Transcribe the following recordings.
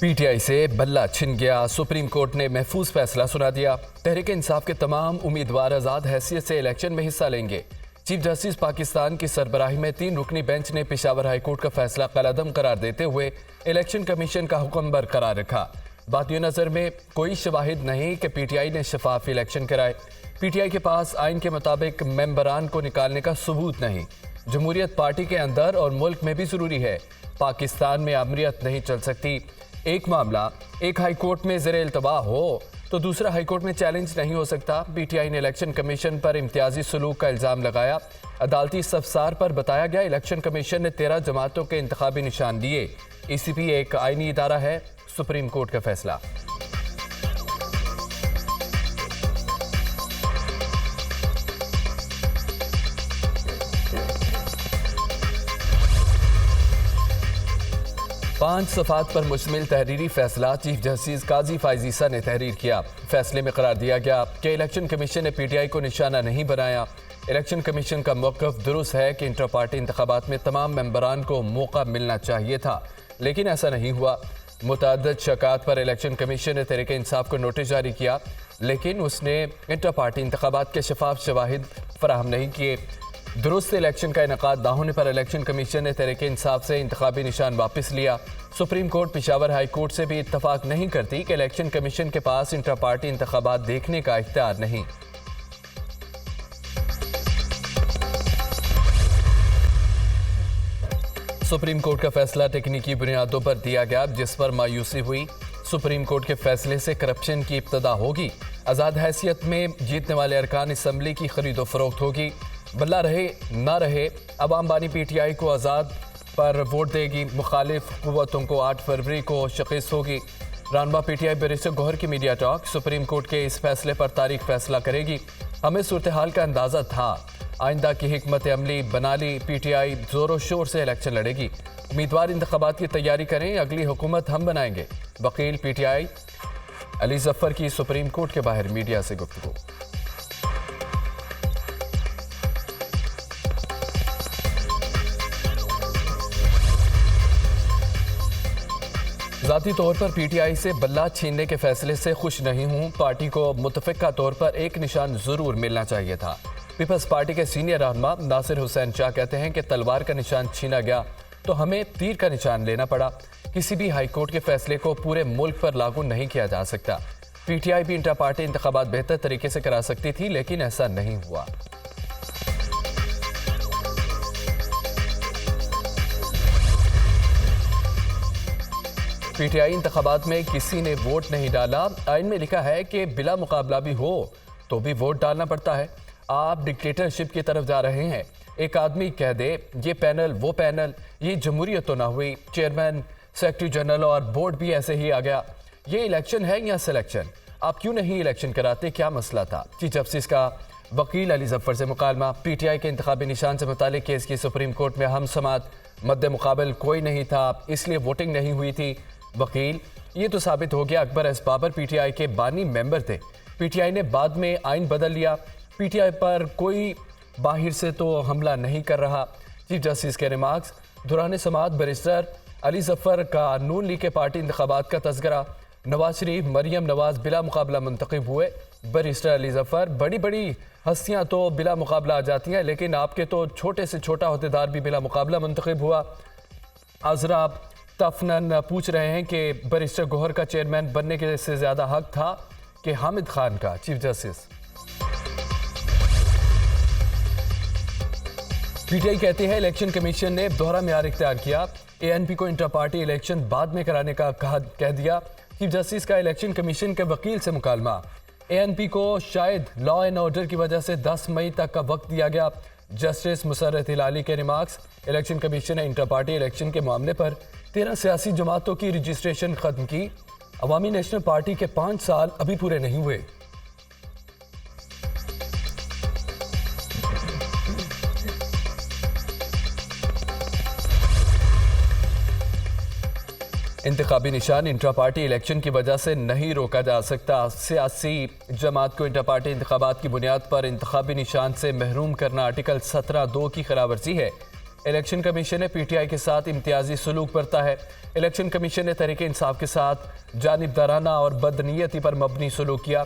PTI से बल्ला छिन गया। सुप्रीम कोर्ट ने महफूज फैसला सुना दिया। तहरीक इंसाफ के तमाम उम्मीदवार आजाद हैसियत से इलेक्शन में हिस्सा लेंगे। चीफ जस्टिस पाकिस्तान की सरबराही में 3 रुकनी बेंच ने पेशावर हाई कोर्ट का फैसला कलअदम करार देते हुए इलेक्शन कमीशन का हुक्म बरकरार रखा। बातियों नजर में कोई शवाहिद नहीं कि पीटीआई ने शफाफ इलेक्शन कराए। पीटीआई के पास आइन के मुताबिक मेंबरान को निकालने का सबूत नहीं। जमहूरियत पार्टी के अंदर और मुल्क में भी जरूरी है। पाकिस्तान में अमरीत नहीं चल सकती। एक मामला एक हाई कोर्ट में ज़ेरे इल्तवा हो तो दूसरा हाई कोर्ट में चैलेंज नहीं हो सकता। पीटीआई ने इलेक्शन कमीशन पर इम्तियाजी सलूक का इल्ज़ाम लगाया। अदालती इस्तफसार पर बताया गया इलेक्शन कमीशन ने 13 जमातों के इंतखाबी निशान दिए। ईसीपी एक आइनी इदारा है। सुप्रीम कोर्ट का फैसला। पांच सफ़ात पर मुश्तमिल तहरीरी फैसला चीफ जस्टिस काजी फायजीसा ने तहरीर किया। फैसले में करार दिया गया कि इलेक्शन कमीशन ने पीटीआई को निशाना नहीं बनाया। इलेक्शन कमीशन का मौक़िफ़ दुरुस्त है कि इंटर पार्टी इंतखाबात में तमाम मेंबरान को मौका मिलना चाहिए था, लेकिन ऐसा नहीं हुआ। मुतअद्दिद शकात पर इलेक्शन कमीशन ने तहरीक इंसाफ को नोटिस जारी किया, लेकिन उसने इंटर पार्टी इंतखाबात के शफाफ शवाहिद फराहम नहीं किए। दुरुस्त इलेक्शन का इनकाद ना होने पर इलेक्शन कमीशन ने तहरीक इंसाफ से इंतखाबी निशान वापस लिया। Supreme court Peshawar high court से भी इत्तफाक नहीं करती कि इलेक्शन कमीशन के पास इंटर पार्टी इंतखाबात देखने का इख्तियार नहीं। सुप्रीम कोर्ट का फैसला तकनीकी बुनियादों पर दिया गया, जिस पर मायूसी हुई। सुप्रीम कोर्ट के फैसले से करप्शन की इब्तदा होगी। आज़ाद हैसियत में जीतने वाले अरकान असम्बली की खरीदो फरोख्त होगी। बल्ला रहे ना रहे, अवाम बानी पीटीआई को आज़ाद पर वोट देगी। मुखालिफ कुव्वतों को 8 फरवरी को शिकस्त होगी। रहनुमा पीटीआई बैरिस्टर गौहर की मीडिया टॉक। सुप्रीम कोर्ट के इस फैसले पर तारीख फैसला करेगी। हमें सूरत हाल का अंदाज़ा था। आइंदा की हिकमत अमली बना ली। पीटीआई जोरों शोर से इलेक्शन लड़ेगी। उम्मीदवार इंतखाबात की तैयारी करें, अगली हुकूमत हम बनाएंगे। वकील पीटीआई अली जफर की सुप्रीम कोर्ट के बाहर मीडिया से गुफ्तगू। ज़ाती तौर पर पीटीआई से बल्ला छीनने के फैसले से खुश नहीं हूँ। पार्टी को मुतफ़िक़ा तौर पर एक निशान ज़रूर मिलना चाहिए था। पीपल्स पार्टी के सीनियर रहनुमा नासिर हुसैन शाह कहते हैं कि तलवार का निशान छीना गया तो हमें तीर का निशान लेना पड़ा। किसी भी हाई कोर्ट के फैसले को पूरे मुल्क पर लागू नहीं किया जा सकता। पीटीआई भी इंटर पार्टी इंतखाबात बेहतर तरीके से करा सकती थी, लेकिन ऐसा नहीं हुआ। पीटीआई इंतखाबात में किसी ने वोट नहीं डाला। आइन में लिखा है कि बिला मुकाबला भी हो तो भी वोट डालना पड़ता है। आप डिक्टेटरशिप की तरफ जा रहे हैं। एक आदमी कह दे ये पैनल वो पैनल, ये जमहूरियत तो ना हुई। चेयरमैन, सेक्रेटरी जनरल और बोर्ड भी ऐसे ही आ गया। ये इलेक्शन है या सिलेक्शन? आप क्यों नहीं इलेक्शन कराते? क्या मसला था? चीफ जस्टिस का वकील अली जफर से मुकालमा। पीटीआई के इंतखाबी निशान से मुतालिक केस की सुप्रीम कोर्ट में हम समात मद्दे मुकाबल कोई नहीं था, इसलिए वोटिंग नहीं हुई थी। वकील ये तो साबित हो गया अकबर एस बाबर पीटीआई के बानी मेंबर थे। पीटीआई ने बाद में आइन बदल लिया। पीटीआई पर कोई बाहर से तो हमला नहीं कर रहा। चीफ जस्टिस के रिमार्क्स। दौरान समाअत बैरिस्टर अली जफर का नून लीग के पार्टी इंतखाबात का तज़किरा। नवाज शरीफ, मरियम नवाज बिला मुकाबला मुंतखब हुए। बैरिस्टर अली जफर बड़ी बड़ी हस्तियां तो बिला मुकाबला आ जाती हैं, लेकिन आपके तो छोटे से छोटा अहदेदार भी बिला मुकाबला मुंतखब हुआ। आजरा तफनन पूछ रहे हैं कि बैरिस्टर गौहर का चेयरमैन बनने के से ज़्यादा हक था कि हामिद खान का। चीफ जस्टिस पीटीआई कहती है इलेक्शन कमीशन ने दोहरा म्यार इख्तियार किया। एएनपी को इंटर पार्टी इलेक्शन बाद में कराने का कह दिया। चीफ जस्टिस का इलेक्शन कमीशन के वकील से मुकालमा। एएनपी को शायद लॉ एंड ऑर्डर की वजह से 10 मई तक का वक्त दिया गया। जस्टिस मुसर्रत हिलाली के रिमार्क्स। इलेक्शन कमीशन ने इंटर पार्टी इलेक्शन के मामले पर 13 सियासी जमातों की रजिस्ट्रेशन खत्म की। अवामी नेशनल पार्टी के 5 साल अभी पूरे नहीं हुए। इंतखाबी निशान इंटर पार्टी इलेक्शन की वजह से नहीं रोका जा सकता। सियासी जमात को इंटर पार्टी इंतखाबात की बुनियाद पर इंतखाबी निशान से महरूम करना आर्टिकल 17(2) की खिलाफवर्जी है। इलेक्शन कमीशन ने पीटीआई के साथ इम्तियाजी सलूक बरता है। इलेक्शन कमीशन ने तहरीक इंसाफ के साथ जानिबदाराना और बदनीयती पर मबनी सलूक किया।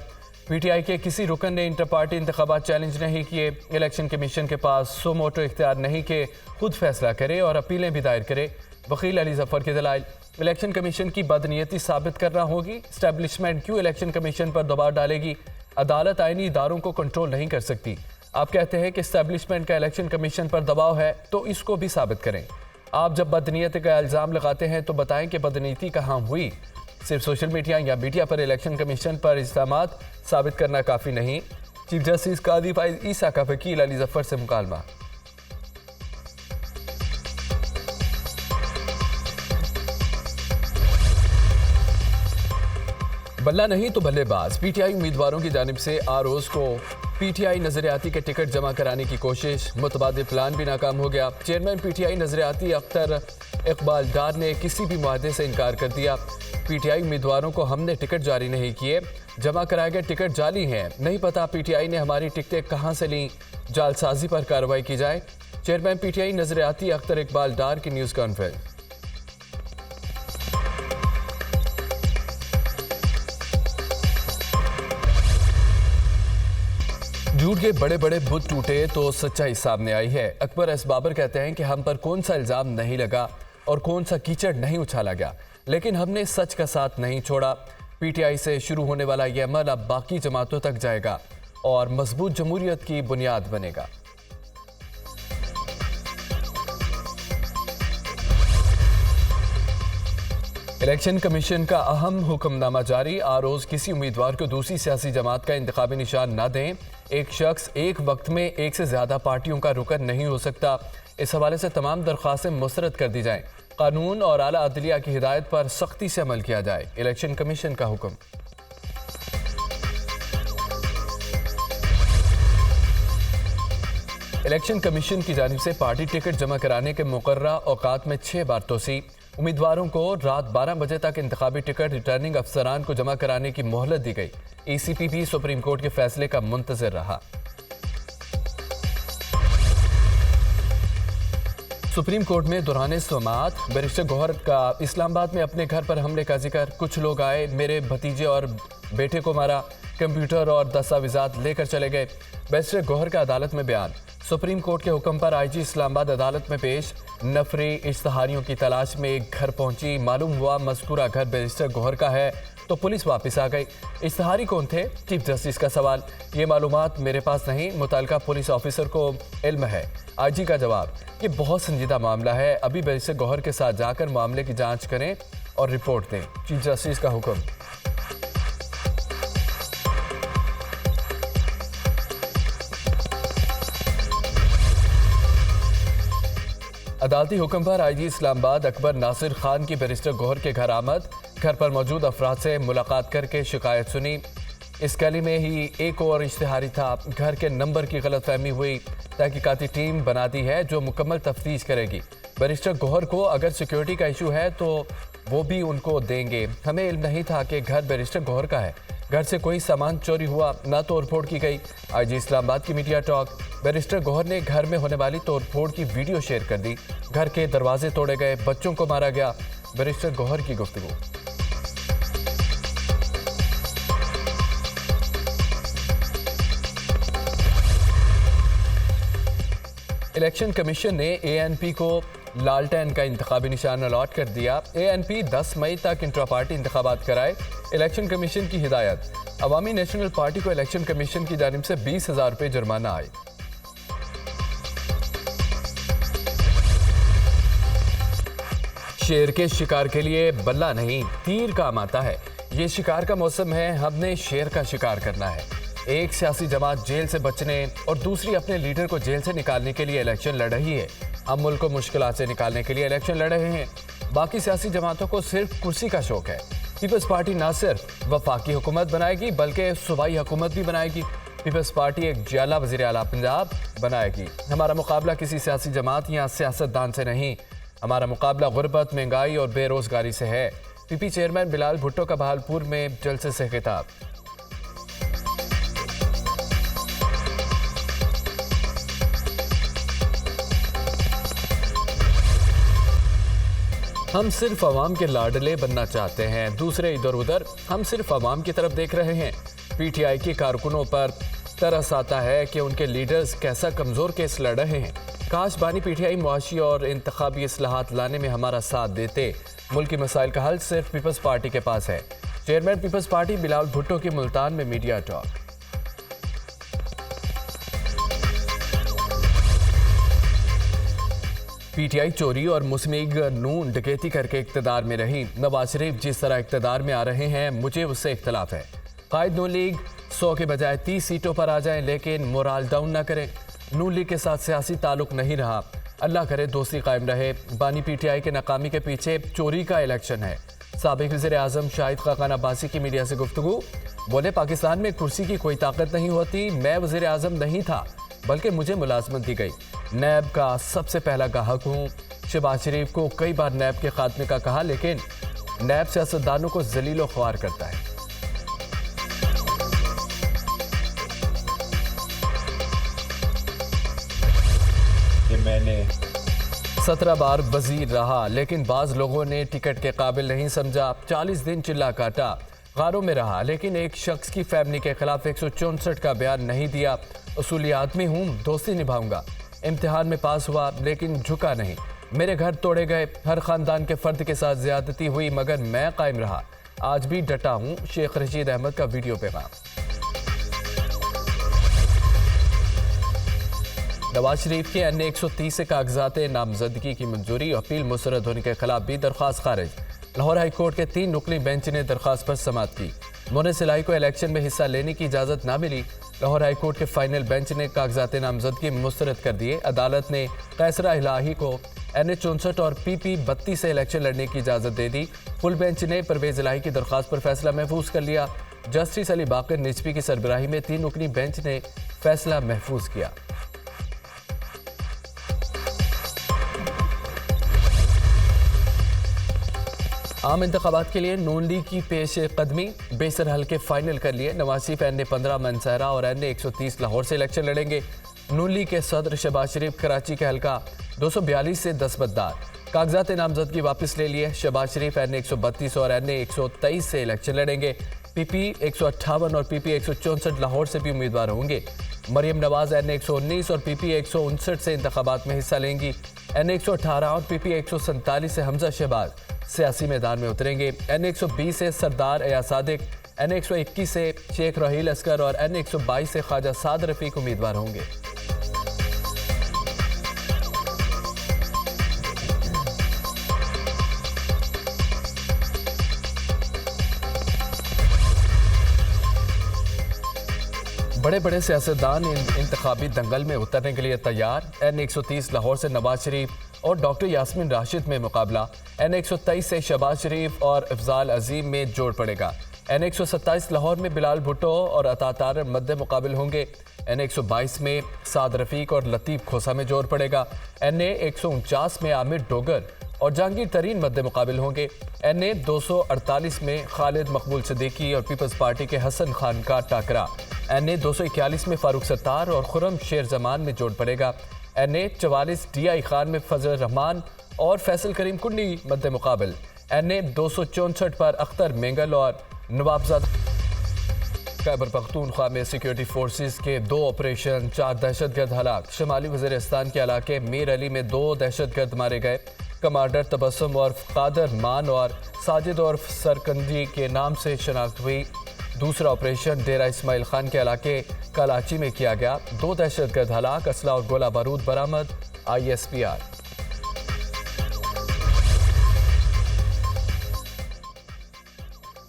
पीटीआई के किसी रुकन ने इंटर पार्टी इंतखाबात चैलेंज नहीं किए। इलेक्शन कमीशन के पास सो मोटो इख्तियार नहीं कि खुद फैसला करे और अपीलें भी दायर करे। वकील अली जफर के दलाइल, इलेक्शन कमीशन की बदनीयती साबित करना होगी। एस्टैब्लिशमेंट क्यों इलेक्शन कमीशन पर दबाव डालेगी? अदालत आईनी इदारों को कंट्रोल नहीं कर सकती। आप कहते हैं कि एस्टैब्लिशमेंट का इलेक्शन कमीशन पर दबाव है, तो इसको भी साबित करें। आप जब बदनीयती का इल्ज़ाम लगाते हैं तो बताएं कि बदनीयती कहाँ हुई। सिर्फ सोशल मीडिया या मीडिया पर इलेक्शन कमीशन पर इल्ज़ामात साबित करना काफ़ी नहीं। चीफ जस्टिस कादी फाइज ईसा का वकील अली जफर से मुकालमा। बल्ला नहीं तो बल्लेबाज, पीटीआई उम्मीदवारों की जानिब से आरओज़ को पीटीआई नजरियाती के टिकट जमा कराने की कोशिश, मुतबादिल प्लान भी नाकाम हो गया। चेयरमैन पीटीआई नजरियाती अख्तर इकबाल डार ने किसी भी मुआहदे से इनकार कर दिया। पीटीआई उम्मीदवारों को हमने टिकट जारी नहीं किए, जमा कराए गए टिकट जाली हैं। नहीं पता पीटीआई ने हमारी टिकटें कहां से लीं, जालसाजी पर कार्रवाई की जाए। चेयरमैन पीटीआई नजरियाती अख्तर इकबाल डार की न्यूज़ कॉन्फ्रेंस। झूठ के बड़े बड़े बुत टूटे तो सच्चाई सामने आई है। अकबर एस बाबर कहते हैं कि हम पर कौन सा इल्ज़ाम नहीं लगा और कौन सा कीचड़ नहीं उछाला गया, लेकिन हमने सच का साथ नहीं छोड़ा। पीटीआई से शुरू होने वाला यह अमल अब बाकी जमातों तक जाएगा और मजबूत जमहूरियत की बुनियाद बनेगा। इलेक्शन कमीशन का अहम हुक्मनामा जारी। आरओज़ किसी उम्मीदवार को दूसरी सियासी जमात का इंतखाबी निशान न दें। एक शख्स एक वक्त में एक से ज्यादा पार्टियों का रुकन नहीं हो सकता। इस हवाले से तमाम दरख्वास्तें मुस्तरद कर दी जाएं। कानून और आला अदलिया की हिदायत पर सख्ती से अमल किया जाए। इलेक्शन कमीशन का हुक्म। इलेक्शन कमीशन की जानिब से पार्टी टिकट जमा कराने के मुकर्ररा औकात में 6 बार तोसी। उम्मीदवारों को रात 12 बजे तक इंतखाबी टिकट रिटर्निंग अफसरान को जमा कराने की मोहलत दी गई। ईसीपी भी सुप्रीम कोर्ट के फैसले का मुंतज़िर रहा। सुप्रीम कोर्ट में दौरान समाअत बैरिस्टर गौहर का इस्लामाबाद में अपने घर पर हमले का जिक्र। कुछ लोग आए, मेरे भतीजे और बेटे को मारा, कंप्यूटर और दस्तावेजात लेकर चले गए। बैरिस्टर गौहर का अदालत में बयान। सुप्रीम कोर्ट के हुक्म पर आईजी इस्लामाबाद अदालत में पेश। नफरी इश्तहारियों की तलाश में एक घर पहुंची। मालूम हुआ मज़कूरा घर बैरिस्टर गौहर का है तो पुलिस वापस आ गई। इश्तहारी कौन थे? चीफ जस्टिस का सवाल। ये मालूमात मेरे पास नहीं, मुतल्लिका पुलिस ऑफिसर को इल्म है। आईजी का जवाब, ये बहुत संजीदा मामला है, अभी बैरिस्टर गौहर के साथ जाकर मामले की जांच करें और रिपोर्ट दें। चीफ जस्टिस का हुक्म। अदालती हुक्म पर आईजी इस्लामाबाद अकबर नासिर खान की बैरिस्टर गौहर के घर आमद। घर पर मौजूद अफराद से मुलाकात करके शिकायत सुनी। इस गली में ही एक और इश्तिहारी था। घर के नंबर की गलतफहमी हुई। तहकीकाती टीम बना दी है जो मुकम्मल तफ्तीश करेगी। बैरिस्टर गौहर को अगर सिक्योरिटी का इशू है तो वो भी उनको देंगे। हमें इल्म नहीं था कि घर बैरिस्टर गौहर का है। घर से कोई सामान चोरी हुआ ना तोड़ फोड़ की गई। आईजी इस्लामाबाद की मीडिया टॉक। बैरिस्टर गौहर ने घर में होने वाली तोड़ फोड़ की वीडियो शेयर कर दी। घर के दरवाजे तोड़े गए, बच्चों को मारा गया। बैरिस्टर गौहर की गुफ्तगू। इलेक्शन कमीशन ने एएनपी को लालटेन का इंतखाबी निशान अलॉट कर दिया। एएनपी 10 मई तक इंट्रा पार्टी इंतखाबात कराए। इलेक्शन कमीशन की हिदायत। अवामी नेशनल पार्टी को इलेक्शन कमीशन की जानिब से 20,000 रुपये जुर्माना आए। शेर के शिकार के लिए बल्ला नहीं, तीर काम आता है। ये शिकार का मौसम है, हमने शेर का शिकार करना है। एक सियासी जमात जेल से बचने और दूसरी अपने लीडर को जेल से निकालने के लिए इलेक्शन लड़ रही है। हम मुल्क को मुश्किलात से निकालने के लिए इलेक्शन लड़ रहे हैं। बाकी सियासी जमातों को सिर्फ कुर्सी का शौक है। पीपल्स पार्टी ना सिर्फ वफाकी हुकूमत बनाएगी बल्कि सूबाई हुकूमत भी बनाएगी। पीपल्स पार्टी एक जियाला वज़ीर आला पंजाब बनाएगी। हमारा मुकाबला किसी सियासी जमात या सियासतदान से नहीं, हमारा मुकाबला गुर्बत, महंगाई और बेरोजगारी से है। पीपी चेयरमैन बिलाल भुट्टो का बहालपुर में जलसे से खिताब। हम सिर्फ अवाम के लाडले बनना चाहते हैं, दूसरे इधर उधर, हम सिर्फ अवाम की तरफ देख रहे हैं। पीटीआई के कारकुनों पर तरस आता है कि उनके लीडर्स कैसा कमज़ोर केस लड़ रहे हैं। काश बानी पीटीआई मुआशी और इंतखाबी इस्लाहात लाने में हमारा साथ देते। मुल्क के मसाइल का हल सिर्फ पीपल्स पार्टी के पास है। Chairman people's party Bilawal Bhutto की मुल्तान में मीडिया टॉक। पीटीआई चोरी और मुस्लिम नून डकैती करके इक्तदार में रही। नवाज शरीफ जिस तरह इक्तदार में आ रहे हैं, मुझे उससे इख्तलाफ है। कायद नून लीग 100 के बजाय 30 सीटों पर आ जाएं, लेकिन मोराल डाउन ना करें। नून लीग के साथ सियासी ताल्लुक नहीं रहा, अल्लाह करे दोस्ती कायम रहे। बानी पीटीआई के नाकामी के पीछे चोरी का इलेक्शन है। साबिक वज़ीर आज़म शाहिद खाकान अब्बासी की मीडिया से गुफ्तगू, बोले पाकिस्तान में कुर्सी की कोई ताकत नहीं होती। मैं वज़ीर आज़म नहीं था, बल्कि मुझे मुलाजमत दी गई। नैब का सबसे पहला गाहक हूँ। शहबाज शरीफ को कई बार नैब के खात्मे का कहा, लेकिन नैब सियासतदानों को जलीलो ख्वार करता है। मैंने 17 बार वजीर रहा, लेकिन बाज लोगों ने टिकट के काबिल नहीं समझा। 40 दिन चिल्ला काटा, गारों में रहा, लेकिन एक शख्स की फैमिली के खिलाफ 164 का बयान नहीं दिया। उसूली आदमी हूँ, दोस्ती निभाऊंगा। इम्तिहान में पास हुआ, लेकिन झुका नहीं। मेरे घर तोड़े गए, हर खानदान के फर्द के साथ ज्यादती हुई, मगर मैं कायम रहा। आज भी डटा हूँ। शेख रशीद अहमद का वीडियो पैगाम। नवाज शरीफ के अन्य 130 से कागजात नामजदगी की मंजूरी। अपील मुस्तरद होने के खिलाफ भी दरख्वास्त खारिज। लाहौर हाई कोर्ट के 3 नुकली बेंच ने दरख्वास्त पर समाअत की। मोने सिलाई को इलेक्शन में हिस्सा लेने की इजाज़त ना मिली। लाहौर हाई कोर्ट के फाइनल बेंच ने कागजात नामजदगी मुस्तरद कर दिए। अदालत ने कैसरा इलाही को NH 64 और PP 32 से इलेक्शन लड़ने की इजाज़त दे दी। फुल बेंच ने परवेज इलाही की दरख्वास्त पर फैसला महफूज कर लिया। जस्टिस अली बाकर निजफी की सरबराही में 3 नुकली बेंच ने फैसला महफूज किया। आम इंतखाबात के लिए नून लीग की पेश कदमी। बेसर हल्के फाइनल कर लिए। नवाज शरीफ NA 15 मनसहरा और NA 130 लाहौर से इलेक्शन लड़ेंगे। नून लीग के सदर शहबाज शरीफ कराची के हल्का 242 से 10 मतदार। कागजात नामजदगी वापस ले लिए। शहबाज शरीफ NA 132 और NA 123 से इलेक्शन लड़ेंगे। PP 158 और PP 164 लाहौर से भी उम्मीदवार होंगे। मरियम नवाज NA 119 और PP 159 से इंतखाबात में हिस्सा लेंगी। NA 118 और PP 147 से हमजा शहबाज सियासी मैदान में उतरेंगे। NA 120 से सरदार एया सादिक, NA 121 से शेख रहील असगर और NA 122 से ख्वाजा साद रफीक उम्मीदवार होंगे। बड़े बड़े सियासतदान इंतखाबी दंगल में उतरने के लिए तैयार। NA 130 लाहौर से नवाज शरीफ और डॉक्टर यास्मीन राशिद में मुकाबला। NA 123 से शहबाज शरीफ और अफजाल अजीम में जोड़ पड़ेगा। NA 127 लाहौर में बिलावल भुट्टो और अतातार मद्दे मुकाबिल होंगे। NA 122 में साद रफीक और लतीफ़ खोसा में जोड़ पड़ेगा। NA 149 में आमिर डोगर और जहांगीर तरीन मद्दे मुकाबिल होंगे। NA 248 में खालिद मकबूल सिद्दीकी और पीपल्स पार्टी के हसन खान का टाकरा। NA 241 में फारूक सत्तार और खुरम शेर जमान में जोड़ पड़ेगा। NA 44 DI खान में फजल रहमान और फैसल करीम कुंडी मद्दे मुकाबिल। NA 264 पर अख्तर मेंगल और नवाबजाद। खैबर पख्तूनख्वा में सिक्योरिटी फोर्सेस के 2 ऑपरेशन, 4 दहशतगर्द हलाक। शुमाली वज़ीरिस्तान के इलाके मीर अली में 2 दहशतगर्द मारे गए। कमांडर तबस्सुम और कादर मान और साजिद और सरकंदी के नाम से शनाख्त हुई। दूसरा ऑपरेशन डेरा इस्माइल खान के इलाके कराची में किया गया। 2 दहशतगर्द हलाक, असला और गोला बारूद बरामद। ISPR।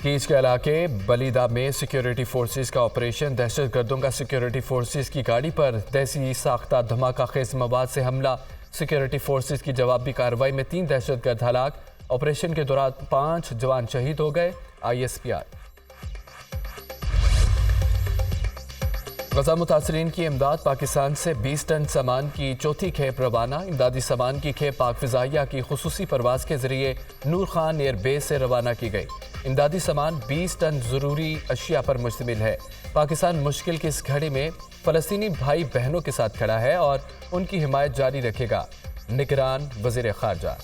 कीच के इलाके बलीदा में सिक्योरिटी फोर्सेस का ऑपरेशन। दहशतगर्दों का सिक्योरिटी फोर्सेस की गाड़ी पर देसी साख्ता धमाका खेज मवाद से हमला। सिक्योरिटी फोर्सेस की जवाबी कार्रवाई में 3 दहशतगर्द हलाक। ऑपरेशन के दौरान 5 जवान शहीद हो गए। ISPR। गजा मुतासरीन की इमदाद। पाकिस्तान से 20 टन सामान की चौथी खेप रवाना। इमदादी सामान की खेप पाक फिजाइया की खुसूसी परवाज के जरिए नूर खान एयरबेस से रवाना की गई। इमदादी सामान 20 टन ज़रूरी अशिया पर मुश्तमिल है। पाकिस्तान मुश्किल की इस घड़ी में फ़लस्तीनी भाई बहनों के साथ खड़ा है और उनकी हिमायत जारी रखेगा। निगरान वज़ीर ख़ारजा।